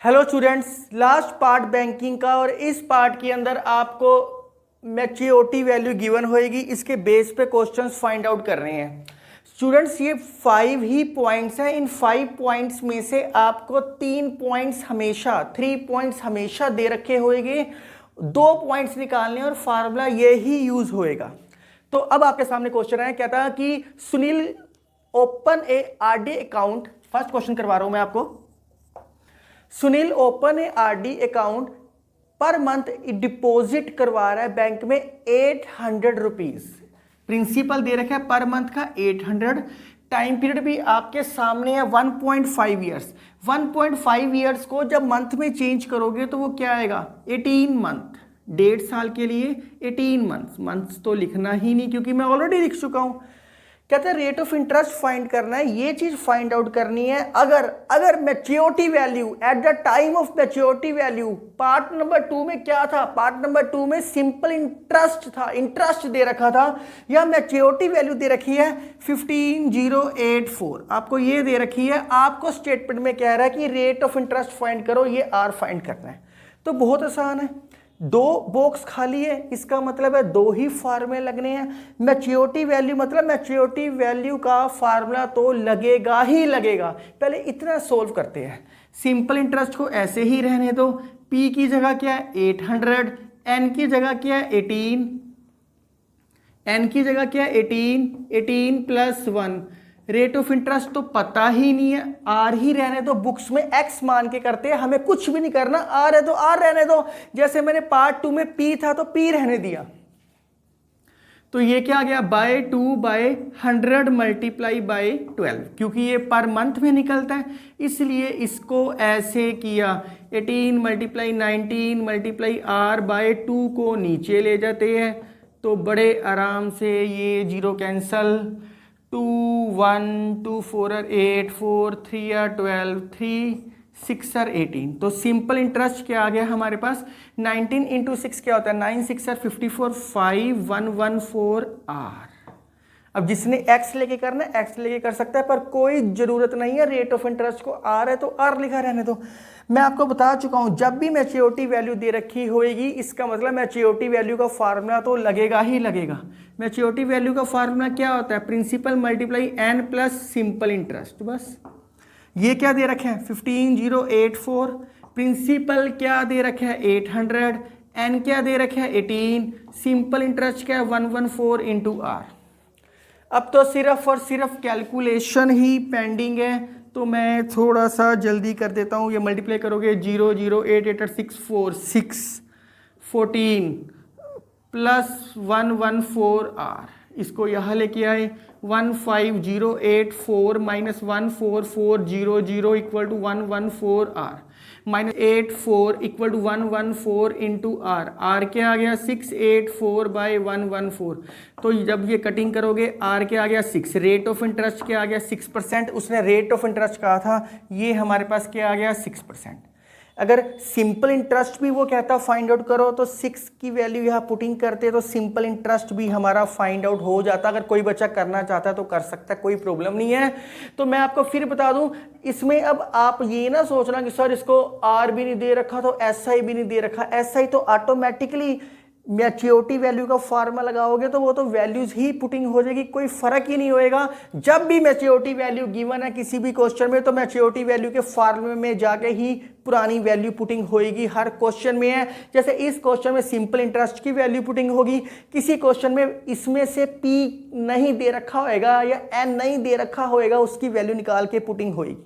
Hello students, last part banking का और इस पार्ट के अंदर आपको मैच्योरिटी वैल्यू गिवन होएगी। इसके बेस पे क्वेश्चंस फाइंड आउट कर रहे हैं स्टूडेंट्स। ये 5 ही पॉइंट्स हैं। इन 5 पॉइंट्स में से आपको 3 पॉइंट्स हमेशा 3 पॉइंट्स हमेशा दे रखे होएंगे, 2 पॉइंट्स निकालने और फार्मूला ये ही यूज होएगा। तो अब आपके सामने क्वेश्चन है, कहता है कि Sunil open a RD account. First question करवा रहा हूं मैं आपको। Sunil open a RD account, per month deposit करवा रहा है बैंक में 800 रुपीज। प्रिंसिपल दे रखा है पर मंथ का 800। टाइम पीरियड भी आपके सामने है 1.5 ईयर्स। 1.5 ईयर्स को जब मंथ में चेंज करोगे तो वो क्या आएगा, 18 मंथ। 1.5 साल के लिए 18 मंथ्स। मंथ्स तो लिखना ही नहीं क्योंकि मैं ऑलरेडी लिख चुका हूं। कहते हैं रेट ऑफ इंटरेस्ट फाइंड करना है, ये चीज फाइंड आउट करनी है। अगर maturity value at the time of maturity value, part number 2 में क्या था, पार्ट नंबर 2 में सिंपल इंटरेस्ट था, इंटरेस्ट दे रखा था। या मैच्योरिटी वैल्यू दे रखी है 15,084, आपको ये दे रखी है। आपको स्टेटमेंट में कह रहा है कि रेट ऑफ इंटरेस्ट फाइंड करो, ये आर फाइंड करना है। तो बहुत आसान है, 2 बॉक्स खाली है, इसका मतलब है 2 ही फार्मूले लगने हैं। मैच्योरिटी वैल्यू मतलब मैच्योरिटी वैल्यू का फार्मूला तो लगेगा ही लगेगा। पहले इतना सोल्व करते हैं। सिंपल इंटरेस्ट को ऐसे ही रहने दो। पी की जगह क्या है 800, एन की जगह क्या है 18, एन की जगह क्या है 18, 18 + 1। रेट ऑफ इंटरेस्ट तो पता ही नहीं है, आर ही रहने दो। बुक्स में एक्स मान के करते हैं, हमें कुछ भी नहीं करना। आर है तो आर रहने दो। जैसे मैंने पार्ट 2 में पी था तो पी रहने दिया। तो ये क्या आ गया, बाय 2/100 मल्टीप्लाई बाय 12, क्योंकि ये पर मंथ में निकलता है इसलिए इसको ऐसे किया। 18 × 19 × R/2 को नीचे ले जाते हैं तो बड़े आराम से ये 0 कैंसल। 2 1 2 4 8 4 3 12 3 6 18। तो सिंपल इंटरेस्ट क्या आ गया हमारे पास, 19 × 6 क्या होता है, 9 6 54, 5114 R। अब जिसने एक्स लेके करना है एक्स लेके कर सकता है, पर कोई जरूरत नहीं है। रेट ऑफ इंटरेस्ट को आर है तो आर लिखा रहने दो। मैं आपको बता चुका हूं, जब भी मैच्योरिटी वैल्यू दे रखी होएगी इसका मतलब मैच्योरिटी वैल्यू का फार्मूला तो लगेगा ही लगेगा। मैच्योरिटी वैल्यू का फार्मूला क्या होता है, principal multiply n plus simple interest. बस ये क्या दे रखे हैं 15,084, प्रिंसिपल क्या दे रखे है 800, एन क्या दे रखे है 18, सिंपल इंटरेस्ट क्या है 114 × R। अब तो सिर्फ और सिर्फ कैलकुलेशन ही पेंडिंग है, तो मैं थोड़ा सा जल्दी कर देता हूँ। ये मल्टीप्लाई करोगे 0 0 8 8 6 4 6 14 + 114 R। इसको यहाँ लेके आए 15084 - 14400 = 114 R -84 = 114 × R। R क्या आ गया 684/114। तो जब ये कटिंग करोगे R क्या आ गया 6। रेट ऑफ इंटरेस्ट क्या आ गया 6%। उसने रेट ऑफ इंटरेस्ट कहा था, ये हमारे पास क्या आ गया 6%। अगर सिंपल इंटरेस्ट भी वो कहता फाइंड आउट करो तो 6 की वैल्यू यहाँ पुटिंग करते तो सिंपल इंटरेस्ट भी हमारा फाइंड आउट हो जाता। अगर कोई बच्चा करना चाहता है तो कर सकता है, कोई प्रॉब्लम नहीं है। तो मैं आपको फिर बता दूं, इसमें अब आप ये ना सोचना कि सर इसको आर भी नहीं दे रखा तो एसआई भी नहीं दे रखा। एसआई तो ऑटोमेटिकली मैच्योरिटी वैल्यू का फार्मूला लगाओगे तो वो तो वैल्यूज ही पुटिंग हो जाएगी, कोई फर्क ही नहीं होएगा। जब भी मैच्योरिटी वैल्यू गिवन है किसी भी क्वेश्चन में तो मैच्योरिटी वैल्यू के फार्मूले में जाके ही पुरानी वैल्यू पुटिंग होएगी। हर क्वेश्चन में है, जैसे इस क्वेश्चन में सिंपल इंटरेस्ट की वैल्यू पुटिंग होगी, किसी क्वेश्चन में इसमें से पी नहीं दे रखा होएगा या एन नहीं दे रखा होएगा, उसकी वैल्यू निकाल के पुटिंग होएगी।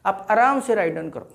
आप आराम से राइट डाउन करो।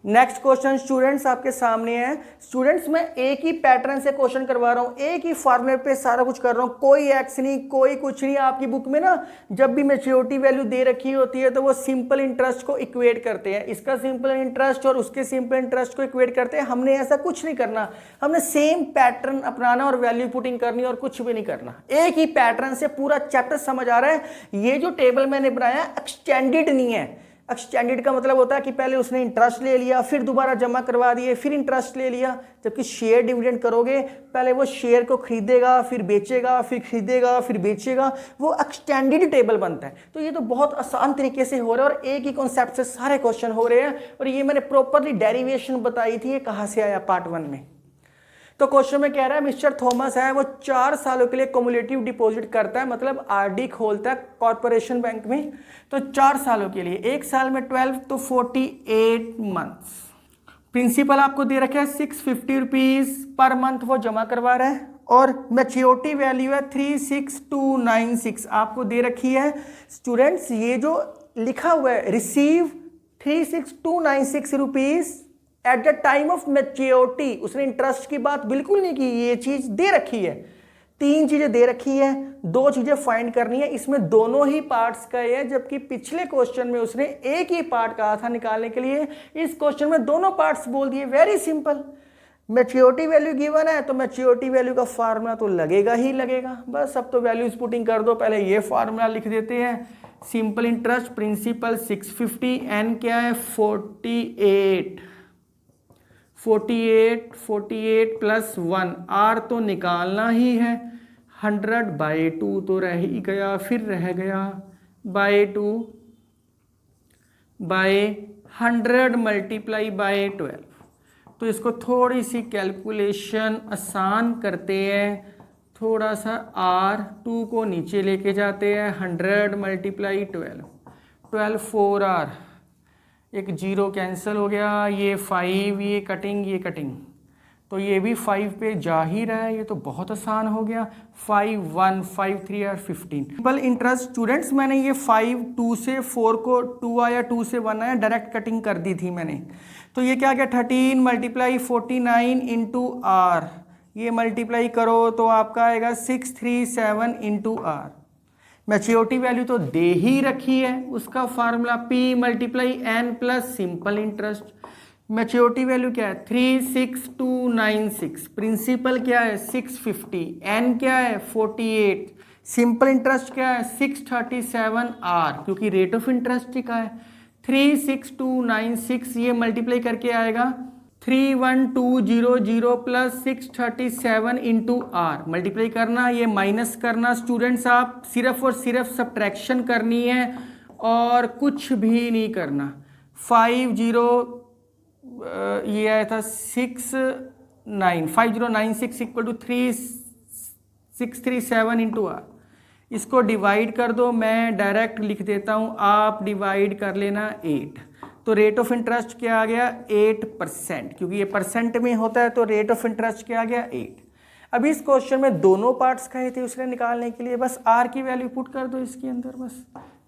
नेक्स्ट क्वेश्चन स्टूडेंट्स आपके सामने है। स्टूडेंट्स मैं एक ही पैटर्न से क्वेश्चन करवा रहा हूं, एक ही फॉर्मूले पे सारा कुछ कर रहा हूं, कोई एक्स नहीं कोई कुछ नहीं। आपकी बुक में ना जब भी मैच्योरिटी वैल्यू दे रखी होती है तो वो सिंपल इंटरेस्ट को इक्वेट करते हैं, इसका सिंपल इंटरेस्ट और उसके सिंपल इंटरेस्ट को इक्वेट करते हैं। हमने ऐसा कुछ नहीं करना, हमने सेम पैटर्न अपनाना और वैल्यू पुटिंग करनी और कुछ भी नहीं करना। एक ही पैटर्न से पूरा चैप्टर समझ आ रहा है। ये जो टेबल मैंने बनाया एक्सटेंडेड नहीं है, एक्सटेंडेड का मतलब होता है कि पहले उसने इंटरेस्ट ले लिया, फिर दोबारा जमा करवा दिए, फिर इंटरेस्ट ले लिया। जबकि शेयर डिविडेंड करोगे, पहले वो शेयर को खरीदेगा, फिर बेचेगा, फिर खरीदेगा, फिर बेचेगा, वो एक्सटेंडेड टेबल बनता है। तो ये तो बहुत आसान तरीके से हो रहा है और एक ही कॉन्सेप्ट से सारे क्वेश्चन हो रहे हैं। और ये मैंने प्रॉपरली डेरिवेशन बताई थी, ये कहाँ से आया पार्ट 1 में। तो क्वेश्चन में कह रहा है मिस्टर थॉमस है वो 4 सालों के लिए क्युमुलेटिव डिपॉजिट करता है, मतलब आरडी खोलता है कॉर्पोरेशन बैंक में। तो 4 सालों के लिए, एक साल में 12 तो 48 मंथ्स। प्रिंसिपल आपको दे रखा है 650 रुपीज पर मंथ वो जमा करवा रहा है और मैच्योरिटी वैल्यू है 36296 आपको दे रखी है। स्टूडेंट्स ये जो लिखा हुआ है receive 36296 rupees at the time of maturity, उसने इंटरेस्ट की बात बिल्कुल नहीं की, ये चीज दे रखी है। 3 चीजें दे रखी है, 2 चीजें फाइंड करनी है, इसमें दोनों ही पार्ट्स का है। जबकि पिछले क्वेश्चन में उसने एक ही पार्ट कहा था निकालने के लिए, इस क्वेश्चन में दोनों पार्ट्स बोल दिए। Very simple, maturity value given है तो मैच्योरिटी वैल्यू का फार्मूला तो लगेगा ही लगेगा। बस अब तो वैल्यूज पुटिंग कर दो, पहले ये फार्मूला लिख देते हैं। सिंपल इंटरेस्ट प्रिंसिपल 650, एन क्या है 48 प्लस 1, आर तो निकालना ही है, 100/2 तो रह ही गया, फिर रह गया बाय 2 बाय 100 मल्टीप्लाई बाय 12। तो इसको थोड़ी सी कैलकुलेशन आसान करते हैं, थोड़ा सा R2 को नीचे लेके जाते हैं, 100 मल्टीप्लाई 12 4 R, एक 0 कैंसिल हो गया, ये 5, ये कटिंग, तो ये भी 5 पे जा ही रहा है, ये तो बहुत आसान हो गया। 5 1 5 3 और 15 सिंपल इंटरेस्ट। स्टूडेंट्स मैंने ये 5 2 से 4 को 2 आया, 2 से 1 आया, डायरेक्ट कटिंग कर दी थी मैंने। तो ये क्या गया 13 मल्टीप्लाई 49 इंटू आर, ये मल्टीप्लाई करो तो आपका आएगा 637 इंटू आर। मैच्योरिटी वैल्यू तो दे ही रखी है, उसका formula P multiply N plus simple interest. Maturity value क्या है 36296, प्रिंसिपल क्या है 650, N क्या है 48, सिंपल इंटरेस्ट क्या है 637 R, क्योंकि रेट ऑफ इंटरेस्ट का है 36296, ये मल्टीप्लाई करके आएगा 31200 प्लस 637 इंटू आर। मल्टीप्लाई करना, ये माइनस करना। स्टूडेंट्स आप सिर्फ और सिर्फ सब्ट्रैक्शन करनी है और कुछ भी नहीं करना। 50 ये आया था 5096 इक्वल टू 3637 इंटू आर। इसको डिवाइड कर दो, मैं डायरेक्ट लिख देता हूँ, आप डिवाइड कर लेना 8। तो रेट ऑफ इंटरेस्ट क्या आ गया 8%, क्योंकि ये परसेंट में होता है तो रेट ऑफ इंटरेस्ट क्या आ गया 8। अभी इस क्वेश्चन में दोनों पार्ट्स कहे थे उसने निकालने के लिए, बस आर की वैल्यू पुट कर दो इसके अंदर। बस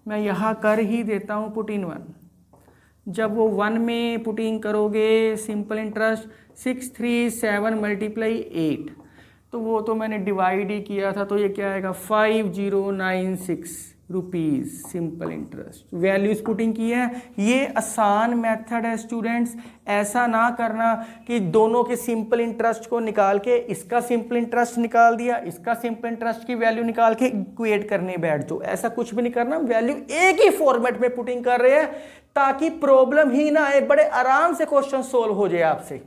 मैं यहाँ कर ही देता हूँ पुट इन 1। जब वो 1 में पुटिंग करोगे सिंपल इंटरेस्ट 637 मल्टीप्लाई 8, तो वो तो मैंने डिवाइड ही किया था, तो ये क्या आएगा 5096 rupees simple interest. Values putting की है, ये आसान मेथड है स्टूडेंट्स। ऐसा ना करना कि दोनों के सिंपल इंटरेस्ट को निकाल के इसका सिंपल इंटरेस्ट निकाल दिया, इसका सिंपल इंटरेस्ट की वैल्यू निकाल के इक्वेट करने बैठ जाओ, ऐसा कुछ भी नहीं करना। वैल्यू एक ही फॉर्मेट में पुटिंग कर रहे हैं ताकि प्रॉब्लम ही ना आए, बड़े आराम से क्वेश्चन सोल्व हो जाए आपसे।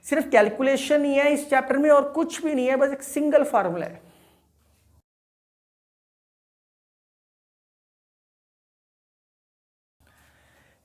सिर्फ कैलकुलेशन ही है इस चैप्टर में और कुछ भी नहीं है, बस एक सिंगल फार्मूला है।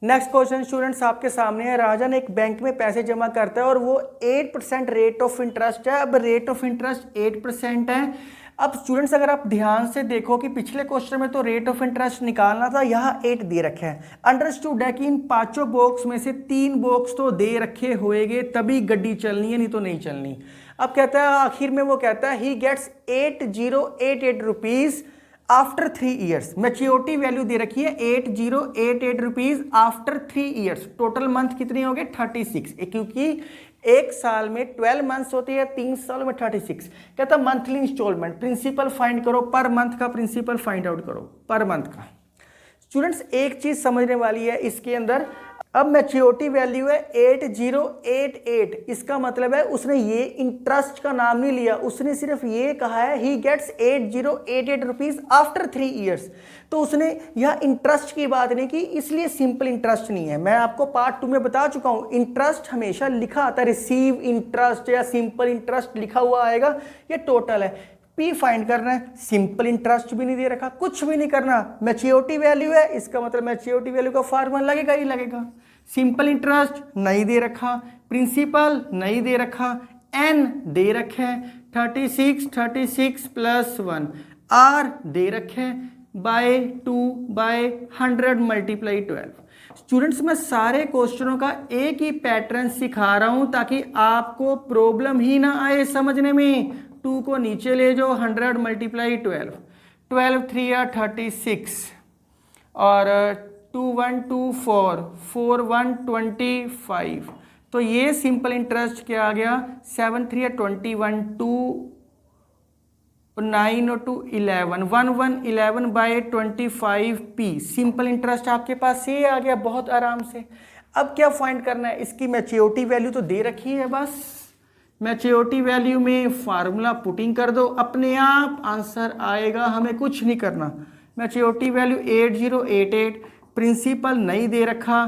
नेक्स्ट क्वेश्चन स्टूडेंट्स आपके सामने है। राजन एक बैंक में पैसे जमा करता है और वो 8% रेट ऑफ इंटरेस्ट है। अब रेट ऑफ इंटरेस्ट 8% है। अब स्टूडेंट्स अगर आप ध्यान से देखो कि पिछले क्वेश्चन में तो रेट ऑफ इंटरेस्ट निकालना था, यहाँ 8 दे रखे हैं। अंडरस्टूड है कि इन 5 बॉक्स में से 3 बॉक्स तो दे रखे होएंगे तभी गड्डी चलनी है, नहीं तो नहीं चलनी। अब कहता है आखिर में, वो कहता है he gets 8088 rupees after 3 years. Maturity value दे रखी है 8088 rupees after 3 years. Total month कितने हो गए 36, क्योंकि एक साल में 12 मंथ्स होती है, 3 सालों में 36। कहता मंथली इंस्टॉलमेंट, प्रिंसिपल फाइंड करो, पर मंथ का प्रिंसिपल फाइंड आउट करो पर मंथ का। स्टूडेंट्स एक चीज समझने वाली है इसके अंदर, अब मैच्योरिटी वैल्यू है 8088, इसका मतलब है उसने ये इंटरेस्ट का नाम नहीं लिया, उसने सिर्फ ये कहा है he gets 8088 rupees after 3 years. तो उसने यह इंटरेस्ट की बात नहीं की, इसलिए सिंपल इंटरेस्ट नहीं है। मैं आपको पार्ट 2 में बता चुका हूं, इंटरेस्ट हमेशा लिखा आता है, रिसीव इंटरेस्ट या सिंपल इंटरेस्ट लिखा हुआ आएगा, ये टोटल है। पी फाइंड करना है, सिंपल इंटरेस्ट भी नहीं दे रखा, कुछ भी नहीं करना, मैच्योरिटी वैल्यू है, इसका मतलब मैच्योरिटी वैल्यू का फार्मूला लगेगा ही लगेगा। सिंपल इंटरेस्ट नहीं दे रखा, प्रिंसिपल नहीं दे रखा, एन दे रखे हैं 36 प्लस 1, आर दे रखे हैं बाय 2/100 मल्टीप्लाई 12। स्टूडेंट्स मैं सारे क्वेश्चनों का एक ही पैटर्न सिखा रहा हूं ताकि आपको प्रॉब्लम ही ना आए समझने में। 2 को नीचे ले जाओ, 100 मल्टीप्लाई 12, 12 3 36 और 2 1 2 4 4 1 25। तो ये सिंपल इंटरेस्ट क्या आ गया, 7 3 21 2 9 और 2 11 1 1 11 बाय 25 पी। सिंपल इंटरेस्ट आपके पास ये आ गया बहुत आराम से। अब क्या फाइंड करना है, इसकी मैच्योरिटी वैल्यू तो दे रखी है, बस मैच्योरिटी वैल्यू में फार्मूला पुटिंग कर दो, अपने आप आंसर आएगा, हमें कुछ नहीं करना। मैच्योरिटी वैल्यू 8088, प्रिंसिपल नहीं दे रखा,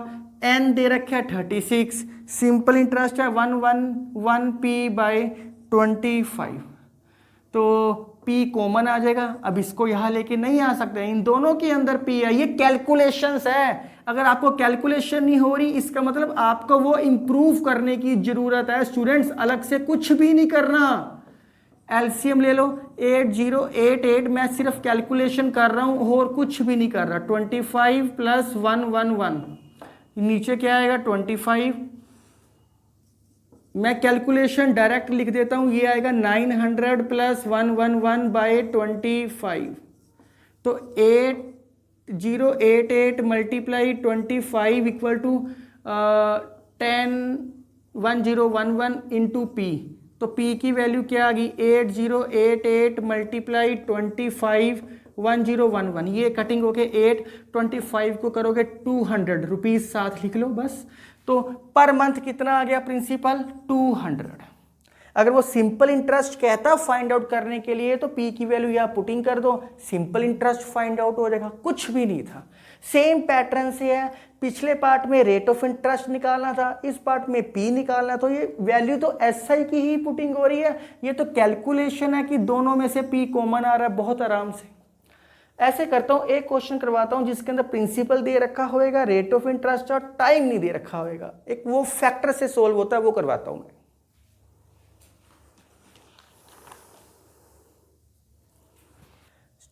एन दे रखा है 36, सिंपल इंटरेस्ट है 111 पी बाय 25। तो P कॉमन आ जाएगा, अब इसको यहाँ लेके नहीं आ सकते, इन दोनों के अंदर P है, ये कैलकुलेशंस है। अगर आपको कैलकुलेशन नहीं हो रही इसका मतलब आपको वो इंप्रूव करने की जरूरत है स्टूडेंट्स, अलग से कुछ भी नहीं करना। एलसीएम ले लो 8088, मैं सिर्फ कैलकुलेशन कर रहा हूं और कुछ भी नहीं कर रहा। 25 प्लस 111, नीचे क्या आएगा 25, मैं कैलकुलेशन डायरेक्ट लिख देता हूं, ये आएगा 900 प्लस 111 बाय 25। तो 8088 multiply 25 equal to 101011 into P. तो P की वैल्यू क्या आ गई 8088 मल्टीप्लाई 25 1011, ये कटिंग होके 825 को करोगे 200 रुपीज साथ लिख लो बस। तो पर मंथ कितना आ गया प्रिंसिपल 200। अगर वो सिंपल इंटरेस्ट कहता फाइंड आउट करने के लिए तो P की वैल्यू यहाँ पुटिंग कर दो, सिंपल इंटरेस्ट फाइंड आउट हो जाएगा, कुछ भी नहीं था। सेम पैटर्न से है, पिछले पार्ट में रेट ऑफ इंटरेस्ट निकालना था, इस पार्ट में P निकालना, तो ये वैल्यू तो SI की ही पुटिंग हो रही है। ये तो कैलकुलेशन है कि दोनों में से P कॉमन आ रहा है बहुत आराम से। ऐसे करता हूं, एक क्वेश्चन करवाता हूं जिसके अंदर प्रिंसिपल दे रखा होएगा, रेट ऑफ इंटरेस्ट और टाइम नहीं दे रखा होएगा, एक वो फैक्टर से सोल्व होता है, वो करवाता हूं मैं।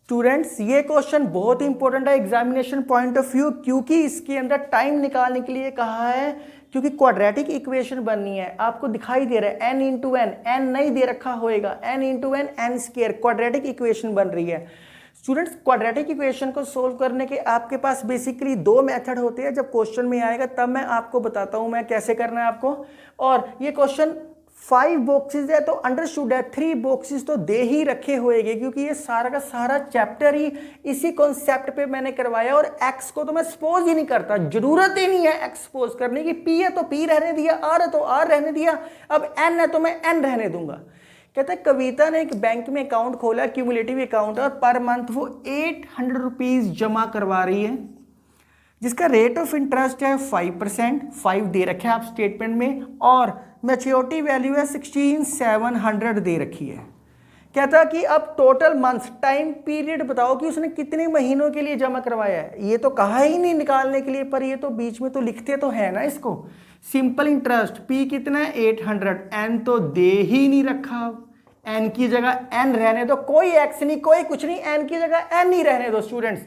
स्टूडेंट्स ये क्वेश्चन बहुत इंपॉर्टेंट है एग्जामिनेशन पॉइंट ऑफ व्यू, क्योंकि इसके अंदर टाइम निकालने के लिए कहा है, क्योंकि क्वाड्रेटिक इक्वेशन बननी है। आपको दिखाई दे रहा है n इंटू एन, एन नहीं दे रखा होएगा, n into n n square, quadratic equation बन रही है। स्टूडेंट्स क्वाड्रेटिक इक्वेशन को सोल्व करने के आपके पास बेसिकली 2 मेथड होते हैं, जब क्वेश्चन में आएगा तब मैं आपको बताता हूं मैं कैसे करना है आपको। और ये क्वेश्चन 5 बॉक्सेस है तो अंडरस्टूड है, 3 बॉक्सेस तो दे ही रखे होएंगे, क्योंकि ये सारा का सारा चैप्टर ही इसी कॉन्सेप्ट पे मैंने करवाया। और एक्स को तो मैं सपोज ही नहीं करता, जरूरत ही नहीं है एक्सपोज करने की। पी है तो पी रहने दिया, आर है तो आर रहने दिया, अब एन है तो मैं एन रहने दूंगा। कहता है कविता ने एक बैंक में अकाउंट खोला, क्यूमुलेटिव अकाउंट, और पर मंथ वो 800 रुपीज जमा करवा रही है, जिसका रेट ऑफ इंटरेस्ट है 5%, 5 दे रखे हैं आप स्टेटमेंट में, और मैच्योरिटी वैल्यू है 16700 दे रखी है। कहता कि अब टोटल मंथ टाइम पीरियड बताओ कि उसने कितने महीनों के लिए जमा करवाया है। ये तो कहा ही नहीं निकालने के लिए, पर ये तो बीच में तो लिखते तो है ना इसको। सिंपल इंटरेस्ट P कितना है 800, N तो दे ही नहीं रखा, N की जगह N रहने दो, कोई एक्स नहीं कोई कुछ नहीं, N की जगह N ही रहने दो स्टूडेंट्स।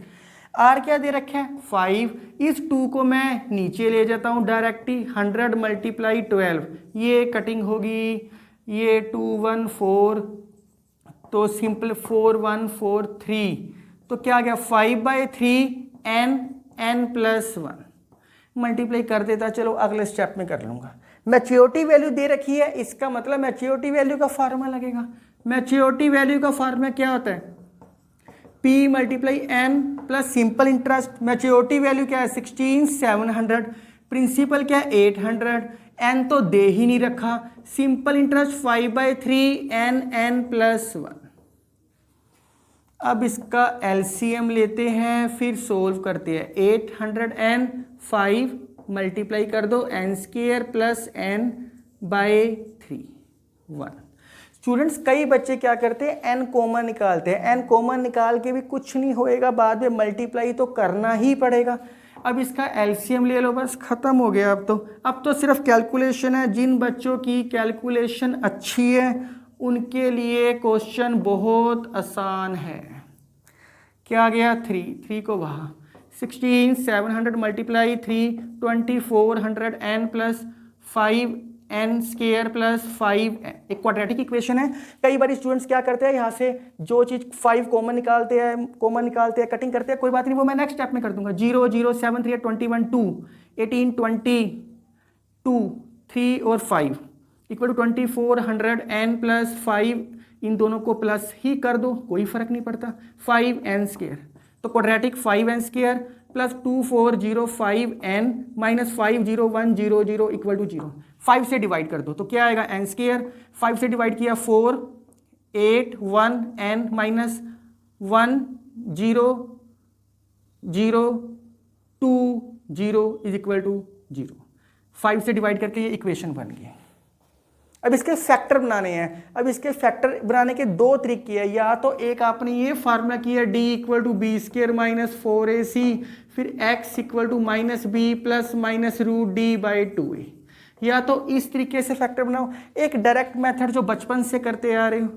R क्या दे रखे हैं 5, इस 2 को मैं नीचे ले जाता हूं डायरेक्टली, 100 मल्टीप्लाई 12, ये कटिंग होगी, ये 214, तो सिंपल 4143, तो क्या गया 5/3 n प्लस 1 मल्टीप्लाई कर देता। चलो अगले स्टेप में कर लूंगा। मैच्योरिटी वैल्यू दे रखी है, इसका मतलब मैच्योरिटी वैल्यू का फार्मूला लगेगा। मैच्योरिटी वैल्यू का फार्मूला क्या होता है P multiply n plus simple interest. Maturity value क्या है 16700, प्रिंसिपल क्या है 800, एन तो दे ही नहीं रखा, सिंपल इंटरेस्ट 5/3 एन प्लस 1। अब इसका एलसीएम लेते हैं, फिर सोल्व करते हैं। 805 मल्टीप्लाई कर दो N square plus n/3 1। Students कई बच्चे क्या करते हैं, एन कॉमन निकालते हैं, एन कॉमन निकाल के भी कुछ नहीं होएगा, बाद में मल्टीप्लाई तो करना ही पड़ेगा। अब इसका एलसीएम ले लो, बस खत्म हो गया। अब तो सिर्फ कैलकुलेशन है। जिन बच्चों की कैलकुलेशन अच्छी है उनके लिए क्वेश्चन बहुत आसान है। क्या आ गया 3 को वहाँ 16 700 multiply 3 2400 n plus 5 n square plus 5 एक क्वाड्रेटिक इक्वेशन है। कई बार स्टूडेंट्स क्या करते हैं, यहाँ से जो चीज़ 5 कॉमन निकालते हैं कटिंग करते हैं, कोई बात नहीं, वो मैं नेक्स्ट स्टेप में कर दूंगा। 0 0 7 3 21 2 18 20 2 3 और 5 इक्वल टू 2400 एन प्लस 5, इन दोनों को प्लस ही कर दो, कोई फर्क नहीं पड़ता, 5 एन स्क्वायर, तो quadratic 5 n square plus 2405 n minus 50100 equal to 0। 5 से डिवाइड कर दो तो क्या आएगा एन स्क्वायर, 5 से डिवाइड किया 4 8 1 n minus 1 0 0 2 0 is equal to 0। 5 से डिवाइड करके ये इक्वेशन बन गई। अब इसके फैक्टर बनाने हैं। अब इसके फैक्टर बनाने के दो तरीके हैं, या तो एक आपने ये फार्मूला किया d equal to B square minus 4ac, फिर x equal to minus B plus minus root D by 2a, या तो इस तरीके से फैक्टर बनाओ। एक डायरेक्ट मेथड जो बचपन से करते आ रहे हो,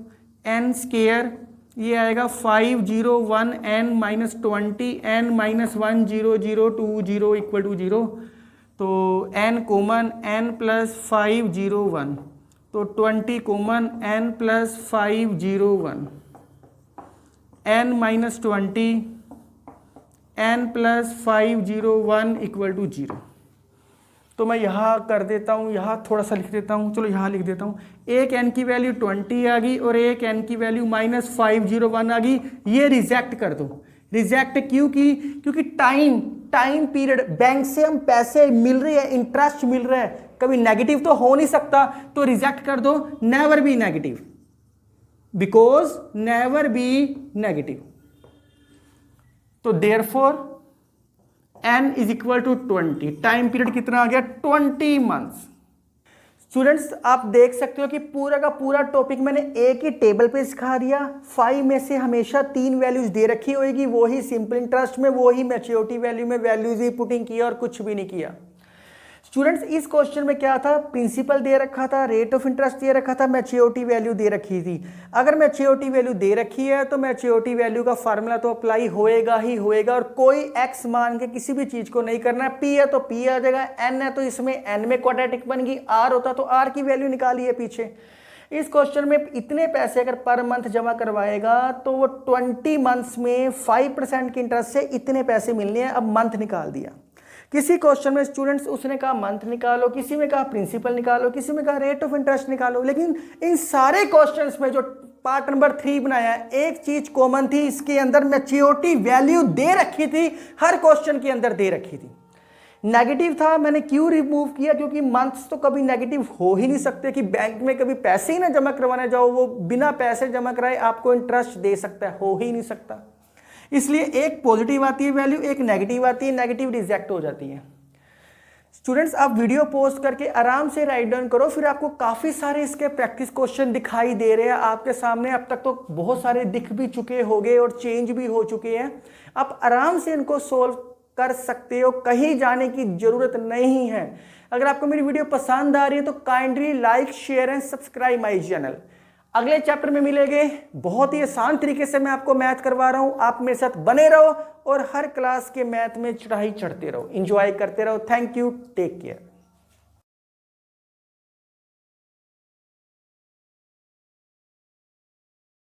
एन स्क्र ये आएगा 501 n minus 20 n minus 10020 equal to 0, तो एन कॉमन एन प्लस 501, तो 20 common n plus 501 n minus 20 n plus 501 equal to 0। तो मैं यहाँ कर देता हूँ, यहाँ थोड़ा सा लिख देता हूँ, चलो यहाँ लिख देता हूँ। एक एन की वैल्यू 20 आ गई और एक एन की वैल्यू माइनस 501 आ गई, ये रिजेक्ट कर दो। रिजेक्ट क्यों की? क्योंकि टाइम पीरियड, बैंक से हम पैसे मिल रहे हैं, इंटरेस्ट मिल रहा है, कभी नेगेटिव तो हो नहीं सकता, तो रिजेक्ट कर दो, never be negative, because never be negative. तो therefore n is equal to 20, time period कितना आ गया 20 मंथ्स। स्टूडेंट्स आप देख सकते हो कि पूरा का पूरा टॉपिक मैंने एक ही टेबल पे सिखा दिया। 5 में से हमेशा 3 वैल्यूज दे रखी होगी, वो ही सिंपल इंटरेस्ट में, वो ही मैच्योरिटी वैल्यू में वैल्यूज ही पुटिंग किया और कुछ भी नहीं किया। स्टूडेंट्स इस क्वेश्चन में क्या था, प्रिंसिपल दे रखा था, रेट ऑफ इंटरेस्ट दे रखा था, मैच्योरिटी वैल्यू दे रखी थी। अगर मैच्योरिटी वैल्यू दे रखी है तो मैच्योरिटी वैल्यू का फार्मूला तो अप्लाई होएगा ही होएगा, और कोई एक्स मान के किसी भी चीज को नहीं करना। पी है तो पी आ जाएगा, एन है तो इसमें एन में क्वाड्रेटिक बन गई, आर होता तो आर की वैल्यू निकाली है पीछे। इस क्वेश्चन में इतने पैसे अगर पर मंथ जमा करवाएगा तो वो 20 मंथ्स में 5% के इंटरेस्ट से इतने पैसे मिलने हैं। अब मंथ निकाल दिया। किसी क्वेश्चन में स्टूडेंट्स उसने कहा मंथ निकालो, किसी में कहा प्रिंसिपल निकालो, किसी में कहा रेट ऑफ इंटरेस्ट निकालो, लेकिन इन सारे क्वेश्चंस में जो पार्ट नंबर 3 बनाया एक चीज कॉमन थी, इसके अंदर मैच्योरिटी वैल्यू दे रखी थी, हर क्वेश्चन के अंदर दे रखी थी। नेगेटिव था, मैंने क्यों रिमूव किया? क्योंकि मंथ्स तो कभी नेगेटिव हो ही नहीं सकते कि बैंक में कभी पैसे ही ना जमा करवाने जाओ, वो बिना पैसे जमा कराए आपको इंटरेस्ट दे सकता है, हो ही नहीं सकता। इसलिए एक पॉजिटिव आती है वैल्यू, एक नेगेटिव आती है, नेगेटिव रिजेक्ट हो जाती है। स्टूडेंट्स आप वीडियो पोस्ट करके आराम से राइट डाउन करो, फिर आपको काफ़ी सारे इसके प्रैक्टिस क्वेश्चन दिखाई दे रहे हैं आपके सामने। अब तक तो बहुत सारे दिख भी चुके होंगे और चेंज भी हो चुके हैं। आप आराम से इनको सोल्व कर सकते हो, कहीं जाने की जरूरत नहीं है। अगर आपको मेरी वीडियो पसंद आ रही है तो kindly like share and subscribe my channel. अगले चैप्टर में मिलेंगे, बहुत ही आसान तरीके से मैं आपको मैथ करवा रहा हूं, आप मेरे साथ बने रहो और हर क्लास के मैथ में चढ़ाई चढ़ते रहो, एंजॉय करते रहो। Thank you, take care.